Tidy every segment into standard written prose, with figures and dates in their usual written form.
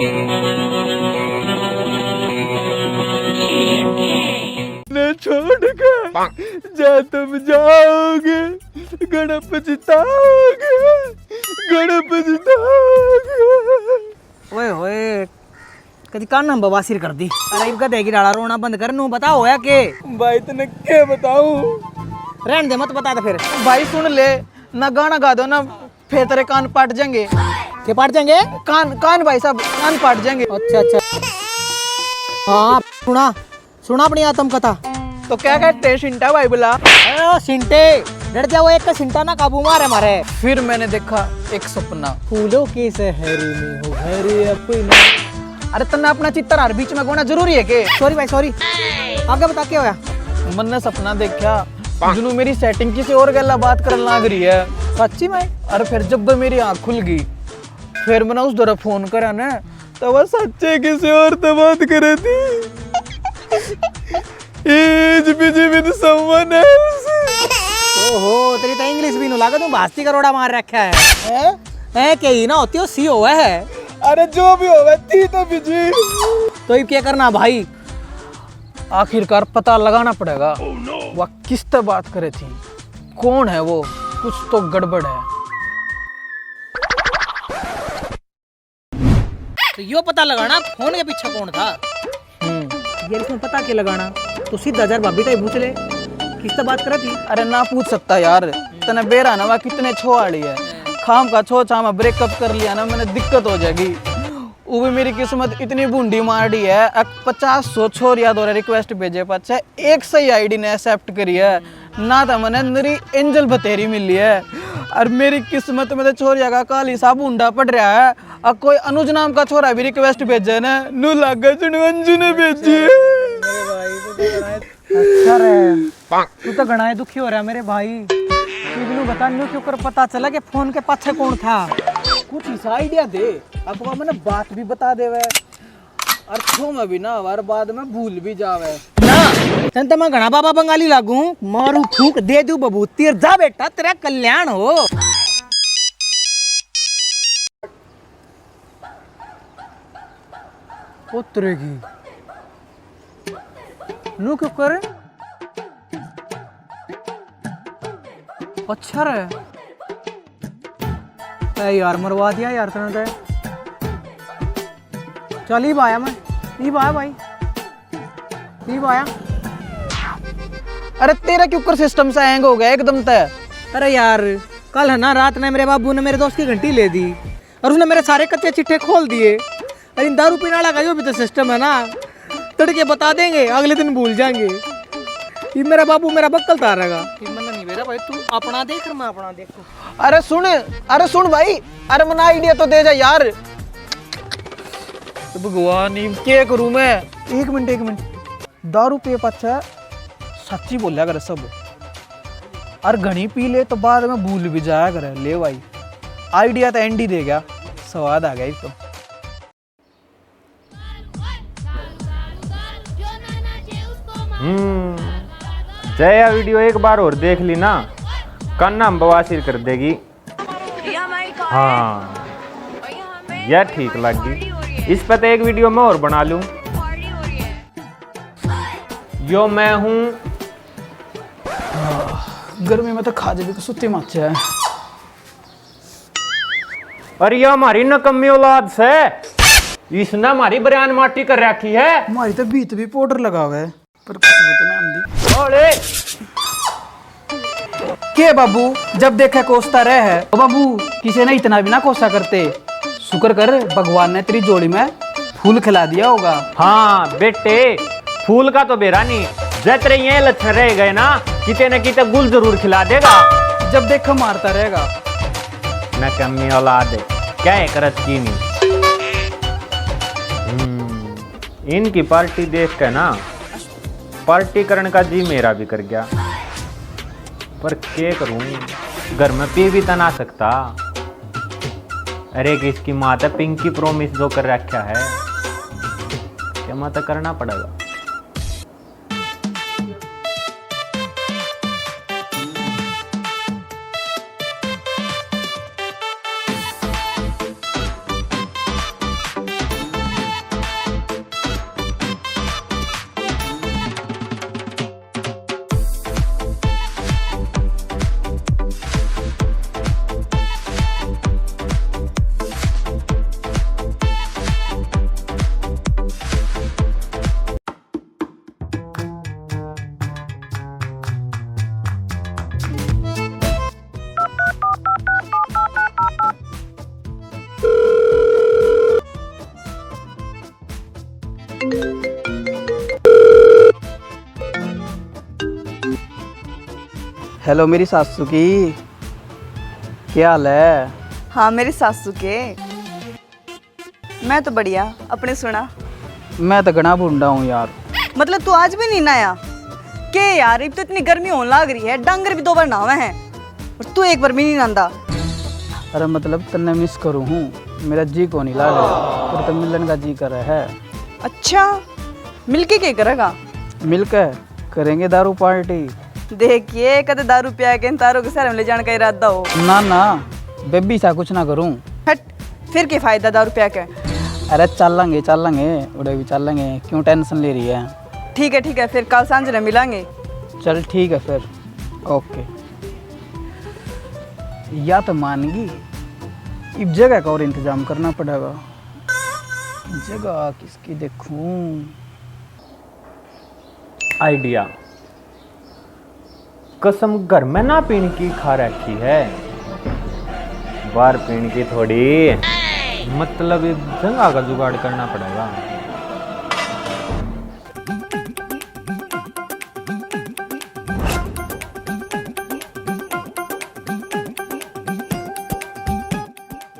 न छोड़ कर जा तुम जाओगे, गणप जिताओगे, गणप जिताओगे। ओए होए कदी कान हम बवासीर कर दी। अरे इनका देगी डाला रोना बंद कर, नू बता होया के भाई तने क्या बताऊं? रहन दे मत बता दे फिर। भाई सुन ले ना, गाना गा दो ना, फिर तेरे कान पट जाएंगे। के पाट जाएंगे? कान कान भाई साहब, कान पट जाएंगे। अच्छा अच्छा हाँ सुना सुना अपनी आत्म कथा। तो क्या कहते हैं सिंटा भाई बोला? सिंटे डर जा, वो एक का सिंटा ना काबू मारे मारे। फिर मैंने देखा एक सपना, फूलों की शहर में हो घर अपना। अरे तन्ने अपना चित्तर हर बीच में गोना जरूरी है के? सॉरी भाई सॉरी, आगे बता क्या होया? मन ने सपना देखा जुनू मेरी सेटिंग किसी और गल्ला बात करने लग रही है। सच्ची में? अरे फिर जब मेरी आँख खुल गई, फिर मैंने उस तरह फोन करा ना, तो वह सच्चे किसी और से बात करे थी। He's busy with someone else. ओहो तेरी तो इंग्लिश भी नु लागा, तू भास्ती करोड़ा मार रखा है। है के ही ना होती हो सी हुआ है। अरे जो भी होगा थी तो बिजी। तो ये क्या करना भाई? आखिरकार पता लगाना पड़ेगा वह किससे बात करे थी, कौन है वो, कुछ तो गड़बड़ है। तो यो पता लगाना फोन के पीछे कौन था। यार इसमें पता क्या लगाना, तो सीधा हजार भाभी तक पूछ ले किससे बात कर थी। अरे ना पूछ सकता यार, तने बेरा ना वह कितने छोआड़ी है, खाम का छो छामा ब्रेकअप कर लिया ना, मैंने दिक्कत हो जाएगी। वो भी मेरी किस्मत इतनी बूंदी मारी है, 50 छोरिया द्वारा रिक्वेस्ट भेजे पाछे एक सही आईडी ने एक्सेप्ट करी है ना, तो मैंने मेरी एंजल बतेरी मिली है। और मेरी किस्मत में तो छोरिया का काली सा बूंदा पड़ रहा है। अब कोई अनुज नाम का छोरा भी रिक्वेस्ट भेजे ना, नू लागे चुन अंजू ने भेजी है। अच्छा रे, तू तो घना दुखी हो रहा है मेरे भाई। तू बता न्यू क्यों कर पता चला कि फोन के पाछे कौन था? कुछ ऐसा आइडिया दे, अखबार मैंने बात भी बता देवे और छो में भी ना हर बाद में भूल भी जावे ना। चंता मैं घना बाबा बंगाली लागू, मारू फूक दे दू बबूती, जा बेटा तेरा कल्याण हो। उतरेगी नू क्यों करे? अच्छा रे यार मरवा दिया यार तूने तो। चल ही आया मैं, ही आया भाई, ही आया। अरे तेरा क्यों कर सिस्टम सा हैंग हो गया एकदम तय? अरे यार कल है ना रात ने मेरे बाबू ने मेरे दोस्त की घंटी ले दी और उसने मेरे सारे कच्चे चिट्ठे खोल दिए। अरे इन दारू पीने वाला का जो भी तो सिस्टम है ना, तड़के बता देंगे अगले दिन भूल जाएंगे। ये मेरा बाबू मेरा बक्कल तारेगा। नहीं मेरा भाई, तू अपना देख मैं अपना देखूं। अरे सुन भाई, अरे मना आइडिया तो दे जा यार। तो भगवान क्या करूं मैं? एक मिनट, दारू पे पाछा सच्ची बोलिया करे सब, और घनी पी ले तो बाद में भूल भी जाया करे। ले भाई आइडिया तो एंडी दे गया, स्वाद आ गया तो। जया वीडियो एक बार और देख ली ना, कान्ना बवासीर कर देगी। हाँ यह ठीक लगी, इस पर तो एक वीडियो मैं और बना लूं। यो मैं हूँ, गर्मी में तो खाजे भी तो सुती माचे है। और ये हमारी नकम्मी औलाद से इसने हमारी बयान माटी कर रखी है। हमारी तो बीत भी पाउडर लगा हुआ है, पर कुछ बता ना ओले के बाबू जब देखे कोसता रहे है। ओ बाबू किसी ने इतना भी ना कोसा करते, शुक्र कर भगवान ने तेरी जोड़ी में फूल खिला दिया होगा। हाँ बेटे, फूल का तो बेरा नहीं, जब तेरे ये लक्षण रह गए ना, किते न किते गुल जरूर खिला देगा। जब देखो मारता रहेगा। नकम्मी औलाद है, क्या है करत की नहीं। इनकी पार्टी देख के ना पार्टी करने का जी मेरा भी कर गया, पर क्या करूं, घर में पी भी तो ना सकता। अरे किसकी माता पिंकी प्रोमिस जो कर रखा है, क्या माता करना पड़ेगा। हेलो मेरी सासू की, क्या हाल है? हाँ मेरी सासू के। मैं तो बढ़िया, अपने सुना। मैं तो घना बूढ़ा हूँ यार। मतलब तू आज भी नहीं नहाया के यार? अब तो इतनी गर्मी होने लग रही है, डंगर भी 2 बार नहावे हैं और तू एक बार भी नहीं नहांदा। अरे मतलब तन्ने मिस करूँ हूँ, मेरा जी को नहीं लग रहा और तो मिलन का जी कर रहा है। अच्छा, मिलके क्या करेगा? मिलकर करेंगे दारू पार्टी। देखिए कदे दारू पिया के तारों के सर में ले जाने का इरादा हो। ना ना बेबी सा कुछ ना करूँ। हट, फिर क्या फायदा दारू पिया के? अरे चलेंगे उड़े भी चलेंगे, क्यों टेंशन ले रही है? ठीक है, फिर कल सांझ में मिलेंगे। चल ठीक है फिर, ओके। या तो मानगी, इस जगह का और इंतजाम करना पड़ेगा। जगह किसकी देखूं? आइडिया, कसम घर में ना पीने की खा रखी है, बाहर पीने की थोड़ी। मतलब एक जगह का जुगाड़ करना पड़ेगा।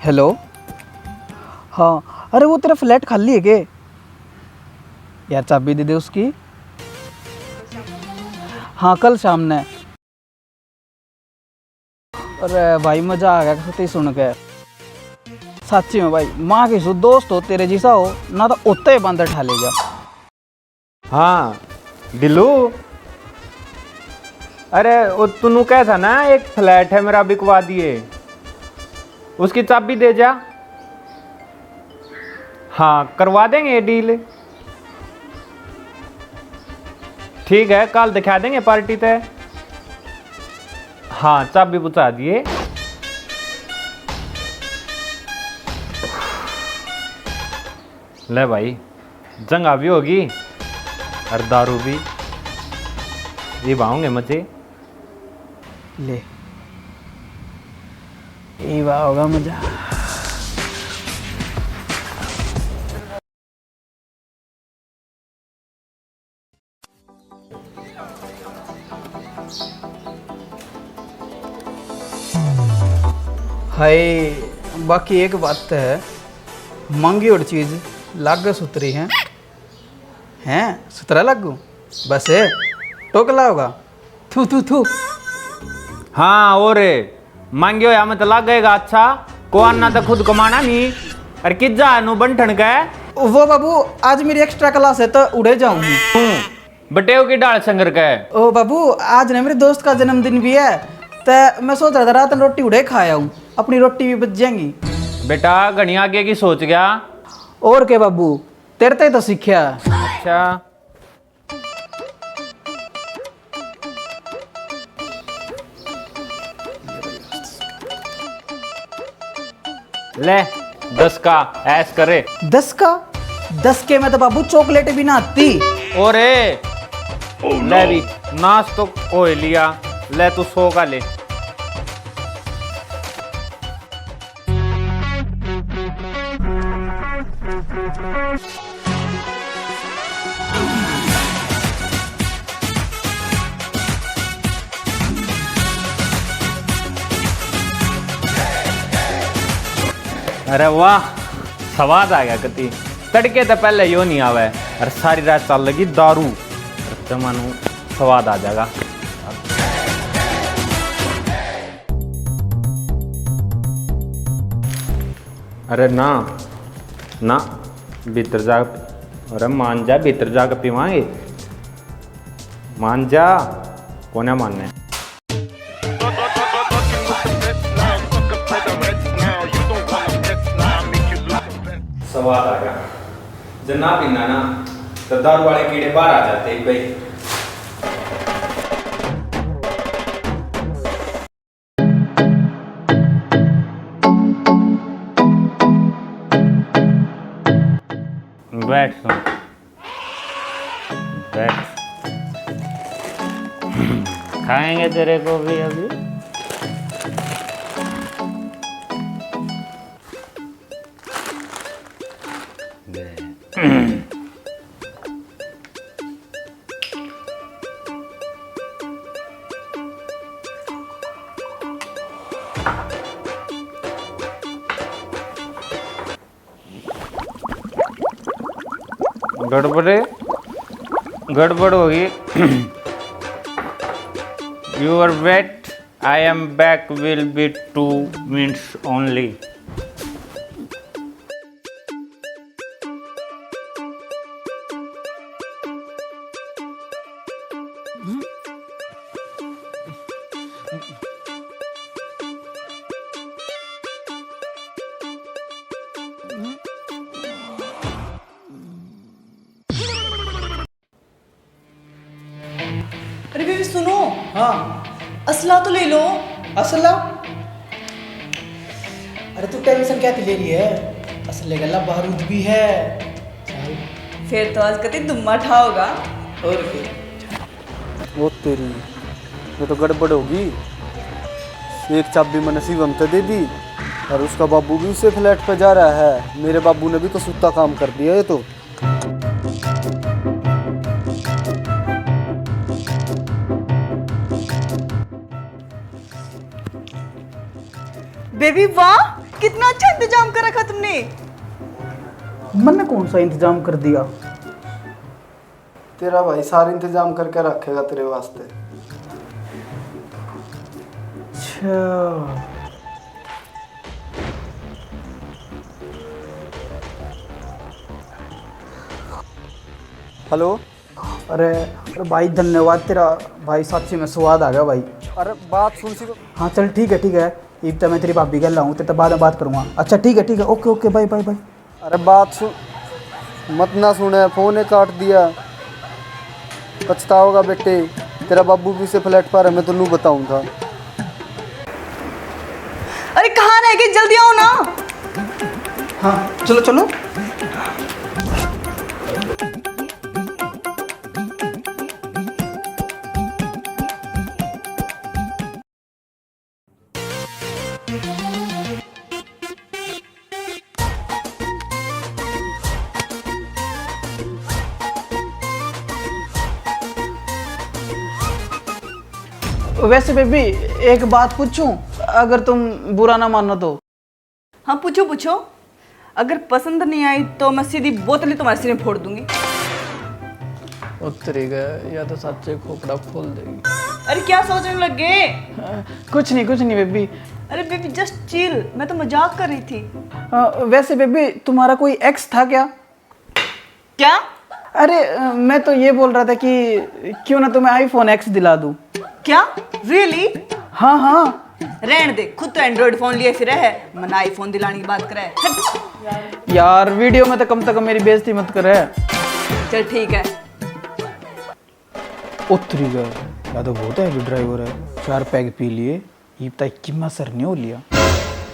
हेलो, हाँ अरे वो तेरा फ्लैट खाली है क्या यार? चाबी दे दे उसकी। हाँ कल शाम ने। अरे भाई मजा आ गया सती सुन के, सच्ची में भाई। माँ की सु दोस्त हो तेरे जैसा हो ना तो उतने ही बंदर ठा ले जा। हाँ दिलू, अरे वो तूनू कहा था ना एक फ्लैट है मेरा बिकवा दिए, उसकी चाबी दे जा। हाँ करवा देंगे ये डील। ठीक है कल दिखा देंगे पार्टी तय। हाँ चाबी पहुंचा दिए। ले भाई, जंगा भी होगी और दारू भी, ये भाऊंगे मचे। ले ये वाह होगा मजा। हाय, बाकी एक बात तो है, मांगी और चीज लाग सुतरी है। हैं सुतरा लागू बस है, टोकला होगा। थू थू थू। हाँ और मांगियो या मत लग गएगा। अच्छा को आना तो खुद कमाना नहीं। अरे किस जा नु बंठन का वो बाबू आज मेरी एक्स्ट्रा क्लास है तो उड़े जाऊंगी। बटेव की डाल संगर का है। ओ बाबू आज ना मेरे दोस्त का जन्मदिन भी है, तो मैं सोच रहा था रात में रोटी उड़े खाया हूँ, अपनी रोटी भी बच जाएंगी। बेटा घनी आगे की सोच गया। और के बाबू तेरे ते तो सीखा। अच्छा ले 10 का ऐस करे। 10 का? 10 के में तो बाबू चॉकलेट भी ना आती। और ले भी नाश तो ओ लिया, ले तू 100 का ले। अरे वाह स्वाद आ गया कति। तड़के तो पहले यो नहीं आवे और सारी रात चल लगी दारू, जमानू स्वाद आ जाएगा। अरे ना ना भीतर जा, अरे मान जा, भीतर जा के पीवाएंगे। मान जा, कोने मानने। स्वाद आ गया। जब ना पीना ना तो दारू वाले कीड़े बाहर आ जाते हैं भाई। बैठ सुन, बैठ। खाएंगे तेरे को भी अभी। गड़बड़ होगी। Your wait I am back will be 2 minutes only. अरे बेबी सुनो, हाँ असला तो ले लो। असला? अरे तू टेंशन क्या ले रही है? असले गला बारूद भी है। चल। फिर तो आज कति दुम्मा ठा होगा। और क्या? वो तेरी, ये तो गड़बड़ होगी। एक चाबी मैंने शिवम को दे दी और उसका बाबू भी उसे फ्लैट पे जा रहा है। मेरे बाबू ने भी तो सुत्ता काम कर दिया ये तो। बेबी वाह, कितना अच्छा इंतजाम कर रखा तुमने। मैंने कौन सा इंतजाम कर दिया? तेरा भाई सारे इंतजाम करके रखेगा तेरे वास्ते। अच्छा, हेलो। अरे भाई धन्यवाद तेरा भाई, साक्षी में स्वाद आ गया भाई। अरे बात सुन शिवम। हाँ चल ठीक है, इब तक मैं तेरी भाभी गल हूँ, तो बाद में बात करूँगा। अच्छा ठीक है, ओके बाय बाय बाय। अरे बात सुन, मत ना सुने, फोन ही काट दिया। पछताओगा बेटे, तेरा बाबू भी उसे फ्लैट पर है, मैं तेनू बताऊँ था। अरे कहाँ रह गए, जल्दी आओ ना। हाँ चलो। वैसे बेबी एक बात पूछूं, अगर तुम बुरा ना मानो तो? हाँ पूछो। अगर पसंद नहीं आई तो मैं सीधी बोतल ही तुम्हारे सिर में फोड़ दूंगी। उतरी गए या तो सच्चे खोपड़ा खोल देगी। अरे क्या सोचने लगे? कुछ नहीं बेबी। अरे बेबी जस्ट चिल, मैं तो मजाक कर रही थी। वैसे बेबी तुम्हारा कोई एक्स था क्या? क्या? अरे मैं तो ये बोल रहा था कि क्यों ना तुम्हें आईफोन एक्स दिला दूं। क्या रियली? हाँ रहने दे, खुद तो एंड्रॉइड फोन लिए फिर है, मन आईफोन दिलाने की बात करे। हट। यार वीडियो में तो कम से कम मेरी बेइज्जती मत करे। चल ठीक है। उतरी गए या तो बहुत है ड्राइवर है, 4 पैग पी लिए, ये पता कितना सर नहीं हो लिया,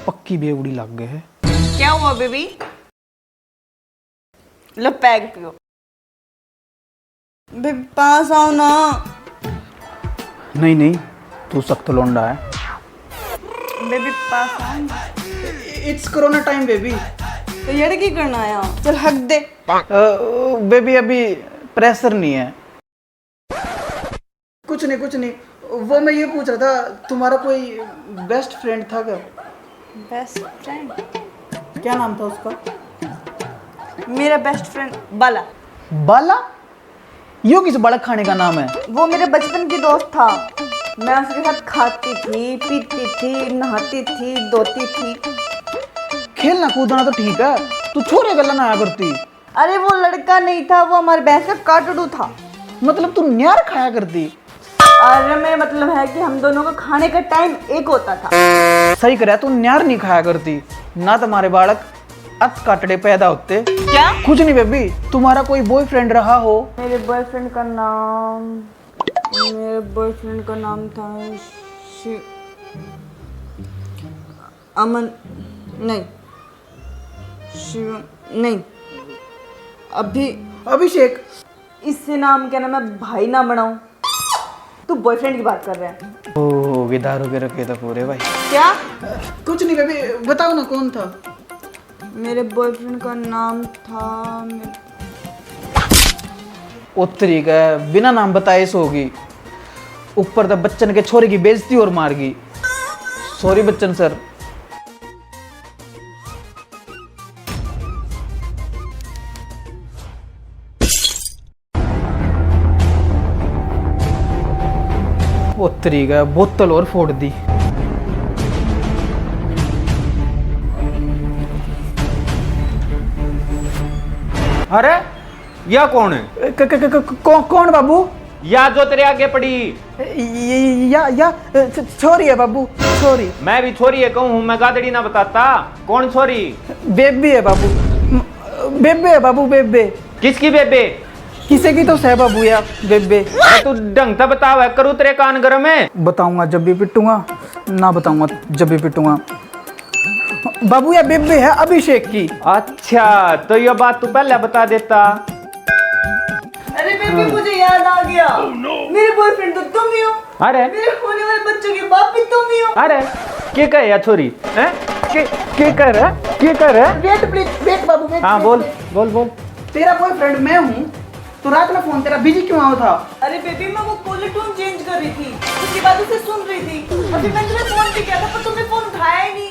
पक्की बेवड़ी लग गए है। क्या हुआ बेबी? लो पैग पियो। बेबी पास आओ ना। नहीं तू सख्त लौंडा है। बेबी पास आओ ना। It's corona time baby. तो ये की करना आया? चल हक दे। बेबी अभी प्रेशर नहीं है। कुछ नहीं, वो मैं ये पूछ रहा था तुम्हारा कोई बेस्ट फ्रेंड था क्या? Best friend? क्या नाम था उसका? मेरा बेस्ट फ्रेंड बाला। यो किस बड़ा खाने का नाम है? वो मेरे बचपन की दोस्त था। मैं उसके साथ खाती थी, पीती थी, नहाती थी, धोती थी। खेलना कूदना तो ठीक है, तू छोरे गल्ला ना करती। अरे वो लड़का नहीं था, वो हमारे बहस का काटड़ू था। मतलब तू न्यार खाया करती? अरे मेरा मतलब है कि हम दोनों का खाने का टाइम एक होता था। सही करे, तू न्यार नहीं खाया करती ना, तुम्हारे बालक अत काटड़े पैदा होते। क्या? कुछ नहीं बेबी, तुम्हारा कोई बॉयफ्रेंड रहा हो? मेरे बॉयफ्रेंड का नाम था अमन, नहीं शिव, नहीं अभिषेक। इससे नाम क्या ना मैं भाई ना बनाऊं। तू बॉयफ्रेंड की बात कर रहा है? ओ विदारू के रखे तो पूरे भाई। क्या? कुछ नहीं बेबी, बताओ ना कौन था? मेरे बॉयफ्रेंड का नाम था उत्तरी का बिना नाम बताए सो होगी, ऊपर तक बच्चन के छोरे की बेइज्जती और मार गई। Sorry Bachchan sir. पोतरी गया बोतल और फोड़ दी। अरे या कौन है? कौन बाबू? या जो तेरे आगे पड़ी? या छोरी है बाबू, छोरी। मैं भी छोरी है कहूँ, मैं गादड़ी ना बताता। कौन छोरी? बेबी है बाबू, बेबे है बाबू, बेबे। किसकी बेबे? किसे की तो सह बाबू यार, बेबे। अरे तू ढंग से बताओ है, करूँ तेरे कान गरम है? बताऊंगा जब भी पिटूंगा, ना बताऊंगा जब भी पिटूंगा। बाबू या बेबे है अभिषेक की। अच्छा तो ये बात तू पहले बता देता। अरे बेबी मुझे याद आ गया, मेरे बॉयफ्रेंड तो तुम ही हो। अरे मेरे होने वाले बच्चों के बाप भी तुम ही हो। अरे के कहे या छोरी हैं? के कर रहा? के कर रहा? वेट प्लीज, वेट बाबू, वेट। हाँ बोल बोल बोल। तेरा बॉयफ्रेंड मैं हूँ, तो रात में फोन तेरा बिजी क्यों आया था? अरे बेबी मैं वो कॉलर टोन चेंज कर रही थी, उसके बाद उसे सुन रही थी, और फिर मैंने तुम्हें फोन भी किया था पर तुमने फोन उठाया ही नहीं।